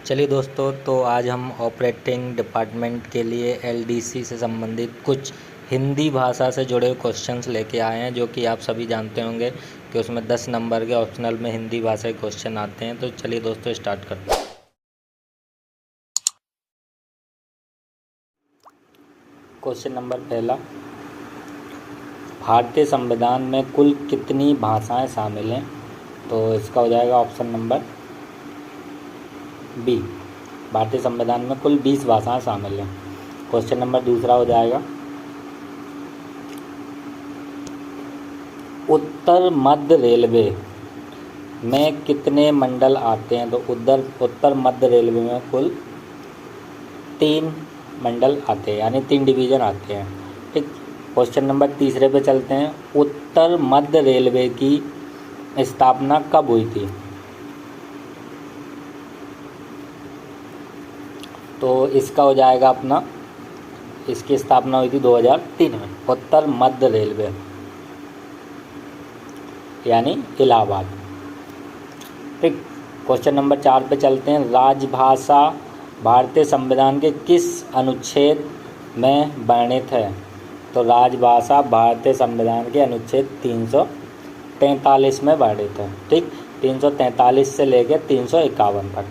चलिए दोस्तों, तो आज हम ऑपरेटिंग डिपार्टमेंट के लिए एलडीसी से संबंधित कुछ हिंदी भाषा से जुड़े क्वेश्चंस लेके आए हैं, जो कि आप सभी जानते होंगे कि उसमें 10 नंबर के ऑप्शनल में हिंदी भाषा के क्वेश्चन आते हैं। तो चलिए दोस्तों, स्टार्ट करते हैं। क्वेश्चन नंबर पहला, भारतीय संविधान में कुल कितनी भाषाएं शामिल हैं? तो इसका हो जाएगा ऑप्शन नंबर बी। भारतीय संविधान में कुल 20 भाषाएं शामिल हैं। क्वेश्चन नंबर दूसरा हो जाएगा, उत्तर मध्य रेलवे में कितने मंडल आते हैं? तो उत्तर मध्य रेलवे में कुल 3 मंडल आते हैं, यानी 3 डिवीज़न आते हैं। ठीक। क्वेश्चन नंबर तीसरे पे चलते हैं, उत्तर मध्य रेलवे की स्थापना कब हुई थी? तो इसका हो जाएगा अपना, इसकी स्थापना हुई थी 2003 में, उत्तर मध्य रेलवे यानी इलाहाबाद। ठीक। क्वेश्चन नंबर 4 पे चलते हैं, राजभाषा भारतीय संविधान के किस अनुच्छेद में वर्णित है? तो राजभाषा भारतीय संविधान के अनुच्छेद 343 में वर्णित है। ठीक, 343 से लेकर 351 तक।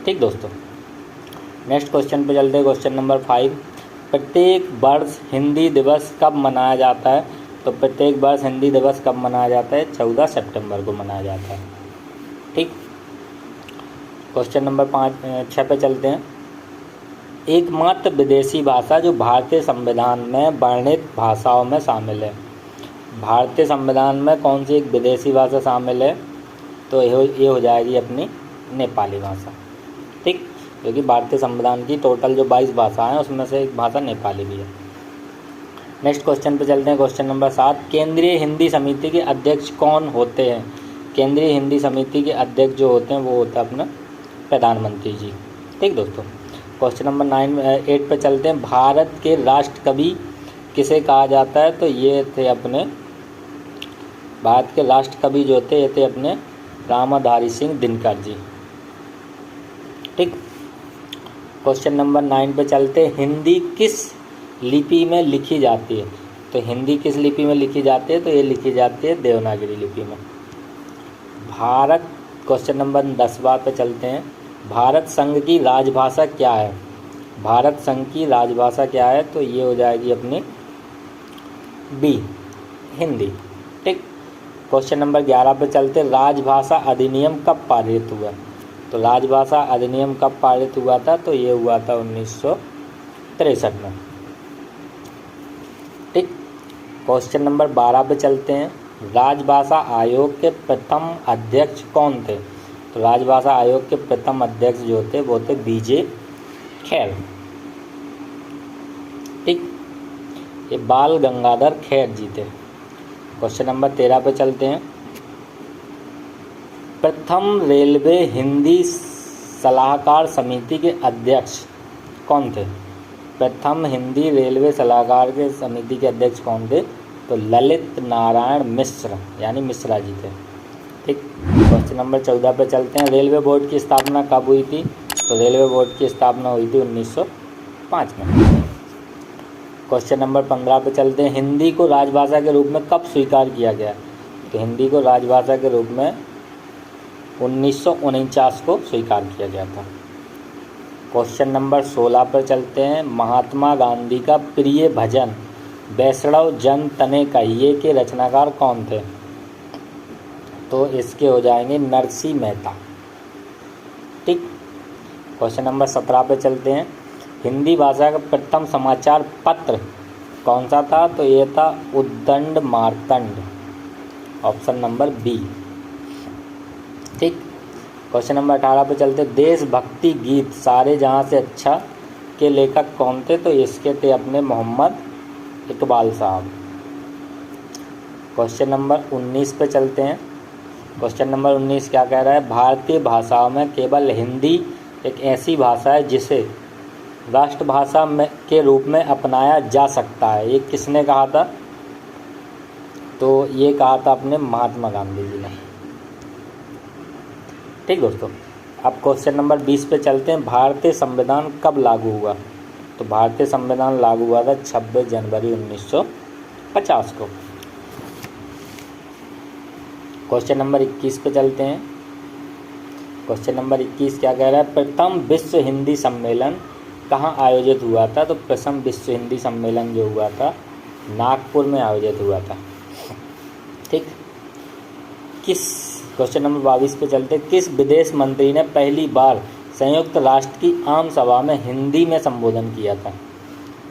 ठीक दोस्तों, नेक्स्ट क्वेश्चन पे चलते हैं। क्वेश्चन नंबर 5, प्रत्येक वर्ष हिंदी दिवस कब मनाया जाता है? तो प्रत्येक वर्ष हिंदी दिवस कब मनाया जाता है? 14 सितंबर को मनाया जाता है। ठीक। क्वेश्चन नंबर 6 पे चलते हैं, एकमात्र विदेशी भाषा जो भारतीय संविधान में वर्णित भाषाओं में शामिल है। भारतीय संविधान में कौन सी एक विदेशी भाषा शामिल है? तो ये हो जाएगी अपनी नेपाली भाषा। ठीक, क्योंकि भारतीय संविधान की टोटल जो 22 भाषा हैं उसमें से एक भाषा नेपाली भी है। नेक्स्ट क्वेश्चन पे चलते हैं। क्वेश्चन नंबर 7, केंद्रीय हिंदी समिति के अध्यक्ष कौन होते हैं? केंद्रीय हिंदी समिति के अध्यक्ष जो होते हैं वो होता है अपना प्रधानमंत्री जी। ठीक दोस्तों, क्वेश्चन नंबर 8 पे चलते हैं, भारत के राष्ट्र कवि किसे कहा जाता है? तो ये थे अपने भारत के राष्ट्र कवि जो थे, ये थे अपने रामाधारी सिंह दिनकर जी। ठीक। क्वेश्चन नंबर 9 पे चलते हैं, हिंदी किस लिपि में लिखी जाती है? तो हिंदी किस लिपि में लिखी जाती है? तो ये लिखी जाती है देवनागरी लिपि में। भारत, क्वेश्चन नंबर 10वां पे चलते हैं, भारत संघ की राजभाषा क्या है? भारत संघ की राजभाषा क्या है? तो ये हो जाएगी अपनी बी, हिंदी। ठीक। क्वेश्चन नंबर 11 पे चलते, राजभाषा अधिनियम कब पारित हुआ? तो राजभाषा अधिनियम कब पारित हुआ था? तो ये हुआ था 1963 में। ठीक। क्वेश्चन नंबर 12 पे चलते हैं, राजभाषा आयोग के प्रथम अध्यक्ष कौन थे? तो राजभाषा आयोग के प्रथम अध्यक्ष जो थे वो थे बीजे खैर। ठीक, ये बाल गंगाधर खैर जी थे। क्वेश्चन नंबर 13 पे चलते हैं, प्रथम रेलवे हिंदी सलाहकार समिति के अध्यक्ष कौन थे? प्रथम हिंदी रेलवे सलाहकार के समिति के अध्यक्ष कौन थे? तो ललित नारायण मिश्र यानी मिश्रा जी थे। ठीक। क्वेश्चन नंबर 14 पे चलते हैं, रेलवे बोर्ड की स्थापना कब हुई थी? तो रेलवे बोर्ड की स्थापना हुई थी 1905 में। क्वेश्चन नंबर 15 पे चलते हैं, हिंदी को राजभाषा के रूप में कब स्वीकार किया गया? तो हिंदी को राजभाषा के रूप में 1949 को स्वीकार किया गया था। क्वेश्चन नंबर 16 पर चलते हैं, महात्मा गांधी का प्रिय भजन वैष्णव जन तने कहिए के रचनाकार कौन थे? तो इसके हो जाएंगे नरसिंह मेहता। ठीक। क्वेश्चन नंबर 17 पे चलते हैं, हिंदी भाषा का प्रथम समाचार पत्र कौन सा था? तो ये था उद्दंड मार्तंड, ऑप्शन नंबर बी। ठीक। क्वेश्चन नंबर 18 पे चलते, देशभक्ति गीत सारे जहाँ से अच्छा के लेखक कौन थे? तो इसके थे अपने मोहम्मद इकबाल साहब। क्वेश्चन नंबर 19 पे चलते हैं। क्वेश्चन नंबर 19 क्या कह रहा है, भारतीय भाषाओं में केवल हिंदी एक ऐसी भाषा है जिसे राष्ट्रभाषा में के रूप में अपनाया जा सकता है। ये किसने कहा था? तो ये कहा था अपने महात्मा गांधी जी ने। ठीक दोस्तों, अब क्वेश्चन नंबर 20 पे चलते हैं। भारतीय संविधान कब लागू हुआ? तो भारतीय संविधान लागू हुआ था 26 जनवरी 1950 को। क्वेश्चन नंबर 21 पे चलते हैं। क्वेश्चन नंबर 21 क्या कह रहा है? प्रथम विश्व हिंदी सम्मेलन कहाँ आयोजित हुआ था? तो प्रथम विश्व हिंदी सम्मेलन जो हुआ था नागपुर में आयोजित हुआ था। ठीक। क्वेश्चन नंबर 22 पे चलते, किस विदेश मंत्री ने पहली बार संयुक्त राष्ट्र की आम सभा में हिंदी में संबोधन किया था?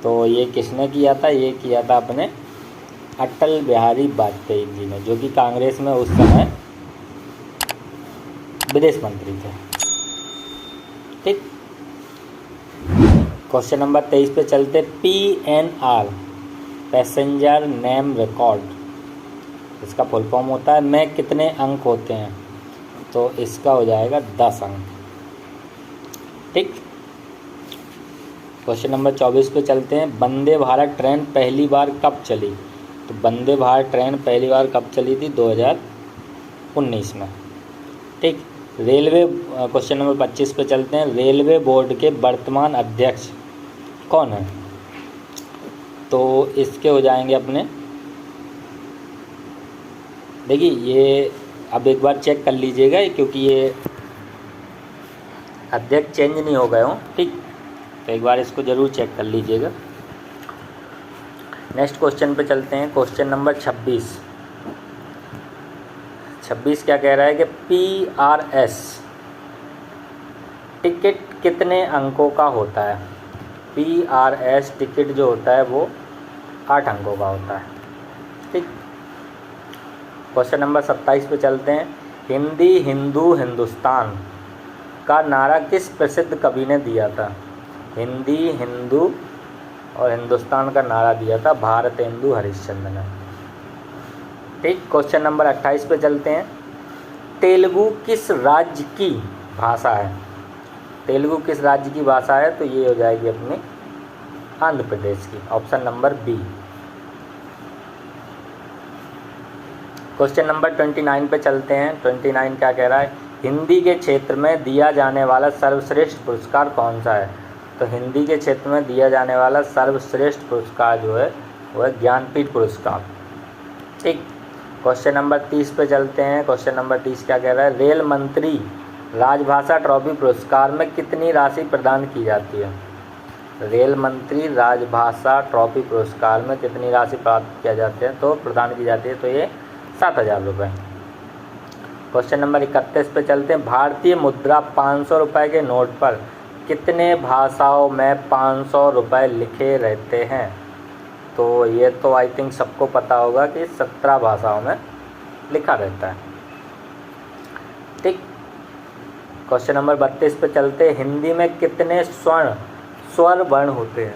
तो ये किसने किया था? ये किया था अपने अटल बिहारी वाजपेयी जी ने, जो कि कांग्रेस में उस समय विदेश मंत्री थे। ठीक। क्वेश्चन नंबर 23 पे चलते, PNR पैसेंजर नेम रिकॉर्ड, इसका फुल फॉर्म होता है में कितने अंक होते हैं? तो इसका हो जाएगा 10 अंक। ठीक। क्वेश्चन नंबर 24 पे चलते हैं। वंदे भारत ट्रेन पहली बार कब चली? तो वंदे भारत ट्रेन पहली बार कब चली थी? 2019 में। ठीक। रेलवे क्वेश्चन नंबर 25 पे चलते हैं। रेलवे बोर्ड के वर्तमान अध्यक्ष कौन है? तो इसके हो जाएंगे अपने, देखिए ये अब एक बार चेक कर लीजिएगा क्योंकि ये अध्यक्ष चेंज नहीं हो गए हों। ठीक। तो एक बार इसको ज़रूर चेक कर लीजिएगा। नेक्स्ट क्वेश्चन पे चलते हैं। क्वेश्चन नंबर 26 क्या कह रहा है कि PRS टिकट कितने अंकों का होता है? PRS टिकट जो होता है वो 8 अंकों का होता है। ठीक। क्वेश्चन नंबर 27 पे चलते हैं। हिंदी हिंदू हिंदुस्तान का नारा किस प्रसिद्ध कवि ने दिया था? हिंदी हिंदू और हिंदुस्तान का नारा दिया था भारतेंदु हरिश्चंद्र ने। ठीक। क्वेश्चन नंबर 28 पे चलते हैं। तेलुगु किस राज्य की भाषा है? तेलुगु किस राज्य की भाषा है? तो ये हो जाएगी अपनी आंध्र प्रदेश की, option number B. Question number 29 पे चलते हैं। 29 क्या कह रहा है? हिंदी के क्षेत्र में दिया जाने वाला सर्वश्रेष्ठ पुरस्कार कौन सा है? तो हिंदी के क्षेत्र में दिया जाने वाला सर्वश्रेष्ठ पुरस्कार जो है वह है ज्ञानपीठ पुरस्कार। ठीक। क्वेश्चन नंबर 30 पे चलते हैं। क्वेश्चन नंबर 30 क्या कह रहा है? रेल मंत्री राजभाषा ट्रॉफी पुरस्कार में कितनी राशि प्रदान की जाती है? रेल मंत्री राजभाषा ट्रॉफी पुरस्कार में कितनी राशि प्राप्त किया जाती है? तो प्रदान की जाती है, तो ये 7,000 रुपये। क्वेश्चन नंबर 31 पे चलते हैं। भारतीय मुद्रा 500 रुपये के नोट पर कितने भाषाओं में 500 रुपये लिखे रहते हैं? तो ये तो आई थिंक सबको पता होगा कि 17 भाषाओं में लिखा रहता है। ठीक। क्वेश्चन नंबर 32 पे चलते हैं। हिंदी में कितने स्वर वर्ण होते हैं?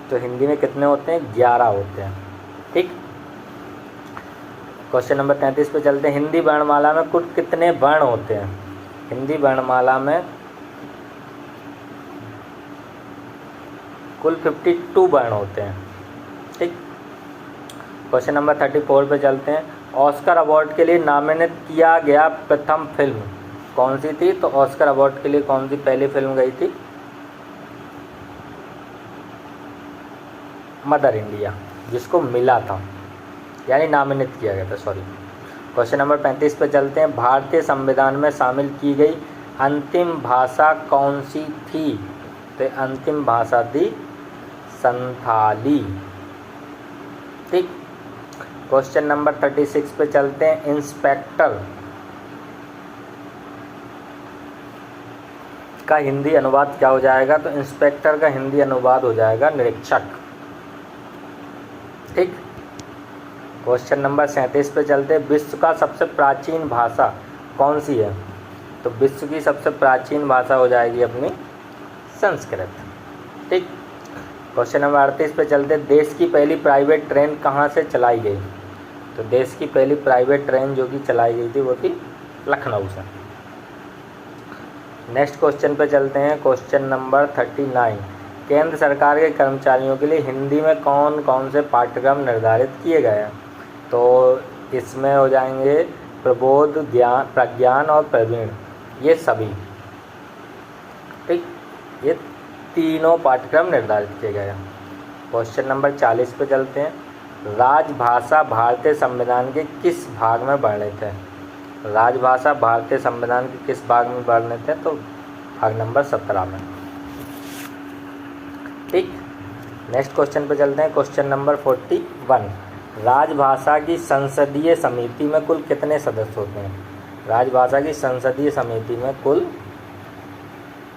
तो हिंदी में कितने होते हैं? 11 होते हैं। ठीक। क्वेश्चन नंबर 33 पे चलते हैं। हिंदी वर्णमाला में कुल कितने वर्ण होते हैं? हिंदी वर्णमाला में कुल 52 वर्ण होते हैं। ठीक। क्वेश्चन नंबर 34 पे चलते हैं। ऑस्कर अवार्ड के लिए नामिनेट किया गया प्रथम फिल्म कौन सी थी? तो ऑस्कर अवार्ड के लिए कौन सी पहली फिल्म गई थी? मदर इंडिया, जिसको मिला था, यानी नामिनेट किया गया था, सॉरी। क्वेश्चन नंबर 35 पे चलते हैं। भारतीय संविधान में शामिल की गई अंतिम भाषा कौन सी थी? तो अंतिम भाषा थी संथाली। ठीक। क्वेश्चन नंबर 36 पे चलते हैं। इंस्पेक्टर का हिंदी अनुवाद क्या हो जाएगा? तो इंस्पेक्टर का हिंदी अनुवाद हो जाएगा निरीक्षक। ठीक। क्वेश्चन नंबर 37 पे चलते हैं। विश्व का सबसे प्राचीन भाषा कौन सी है? तो विश्व की सबसे प्राचीन भाषा हो जाएगी अपनी संस्कृत। ठीक। क्वेश्चन नंबर 38 पे चलते हैं। देश की पहली प्राइवेट ट्रेन कहाँ से चलाई गई? तो देश की पहली प्राइवेट ट्रेन जो कि चलाई गई थी वो थी लखनऊ से। नेक्स्ट क्वेश्चन पे चलते हैं। Question number 39। केंद्र सरकार के कर्मचारियों के लिए हिंदी में कौन कौन से पाठ्यक्रम निर्धारित किए गए हैं? तो इसमें हो जाएंगे प्रबोध, ज्ञान, प्रज्ञान और प्रवीण। ये सभी। ठीक, ये तीनों पाठ्यक्रम निर्धारित किए गए हैं। क्वेश्चन नंबर 40 पे चलते हैं। राजभाषा भारतीय संविधान के किस भाग में वर्णित है? राजभाषा भारतीय संविधान के किस भाग में वर्णित है? तो भाग नंबर 17 में। ठीक, नेक्स्ट क्वेश्चन पे चलते हैं। Question number 41। राजभाषा की संसदीय समिति में कुल कितने सदस्य होते हैं? राजभाषा की संसदीय समिति में कुल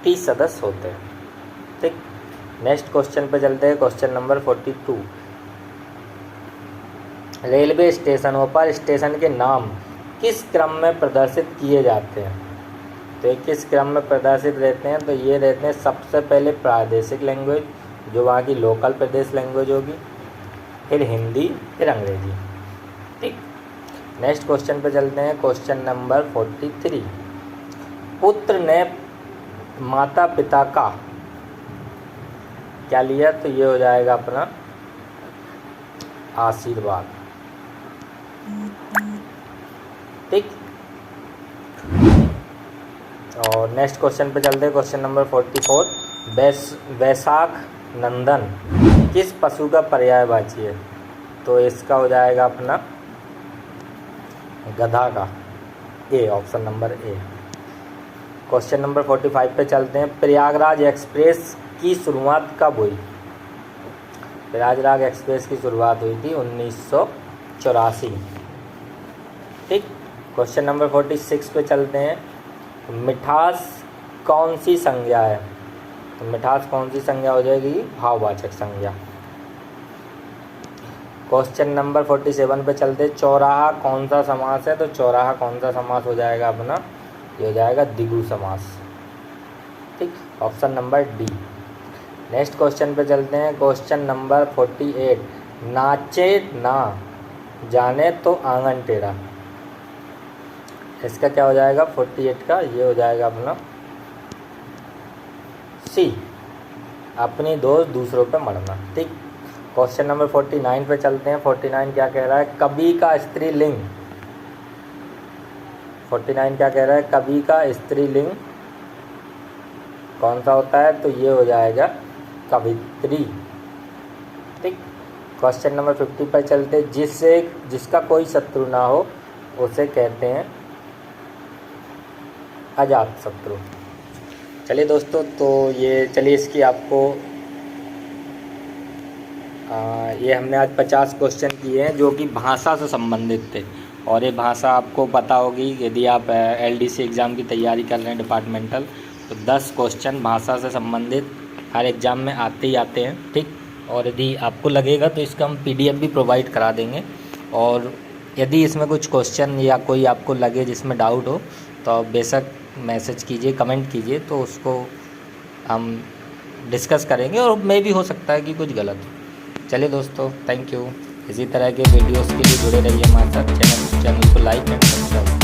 30 सदस्य होते हैं। ठीक, नेक्स्ट क्वेश्चन पे चलते हैं। Question number 42। रेलवे स्टेशनों पर स्टेशन के नाम किस क्रम में प्रदर्शित किए जाते हैं? तो ये किस क्रम में प्रदर्शित रहते हैं? तो ये रहते हैं सबसे पहले प्रादेशिक लैंग्वेज, जो वहाँ की लोकल प्रदेश लैंग्वेज होगी, फिर हिंदी, फिर अंग्रेजी। ठीक, नेक्स्ट क्वेश्चन पे चलते हैं। Question number 43। पुत्र ने माता पिता का क्या लिया? तो ये हो जाएगा अपना आशीर्वाद। ठीक, और नेक्स्ट क्वेश्चन पे चलते हैं। Question number 44। वैशाख नंदन किस पशु का पर्यायवाची है? तो इसका हो जाएगा अपना गधा का, A, option number A. Question number 45 पे चलते हैं। प्रयागराज एक्सप्रेस की शुरुआत कब हुई? प्रयागराज एक्सप्रेस की शुरुआत हुई थी 1984। ठीक, क्वेश्चन नंबर 46 पे चलते हैं। मिठास कौन सी संज्ञा है? तो मिठास कौन सी संज्ञा हो जाएगी? भाववाचक संज्ञा। क्वेश्चन नंबर 47 पे चलते हैं। चौराहा कौन सा समास है? तो चौराहा कौन सा समास हो जाएगा अपना? ये हो जाएगा द्विगु समास। ठीक, option number D. Next question पे चलते हैं। Question number 48। नाचे ना जाने तो आंगन टेढ़ा, इसका क्या हो जाएगा? 48 का ये हो जाएगा अपना सी, अपनी दोस्त दूसरों पे मरना। ठीक, क्वेश्चन नंबर 49 पे चलते हैं। 49 क्या कह रहा है? कवि का स्त्रीलिंग। 49 क्या कह रहा है? कवि का स्त्रीलिंग कौन सा होता है? तो ये हो जाएगा कवित्री। ठीक, क्वेश्चन नंबर 50 पर चलते हैं। जिसका कोई शत्रु ना हो उसे कहते हैं अजात शत्रु। चलिए दोस्तों, तो ये चलिए इसकी आपको ये हमने आज 50 क्वेश्चन किए हैं जो कि भाषा से संबंधित थे। और ये भाषा आपको पता होगी, यदि आप एलडीसी एग्ज़ाम की तैयारी कर रहे हैं डिपार्टमेंटल, तो 10 क्वेश्चन भाषा से संबंधित हर एग्ज़ाम में आते ही आते हैं। ठीक, और यदि आपको लगेगा तो इसका हम PDF भी प्रोवाइड करा देंगे। और यदि इसमें कुछ क्वेश्चन या कोई आपको लगे जिसमें डाउट हो तो आप बेशक मैसेज कीजिए, कमेंट कीजिए, तो उसको हम डिस्कस करेंगे और मे भी हो सकता है कि कुछ गलत हो। चलिए दोस्तों, थैंक यू। इसी तरह के वीडियोस के लिए जुड़े रहिए हमारे साथ। चैनल को लाइक एंड सब्सक्राइब।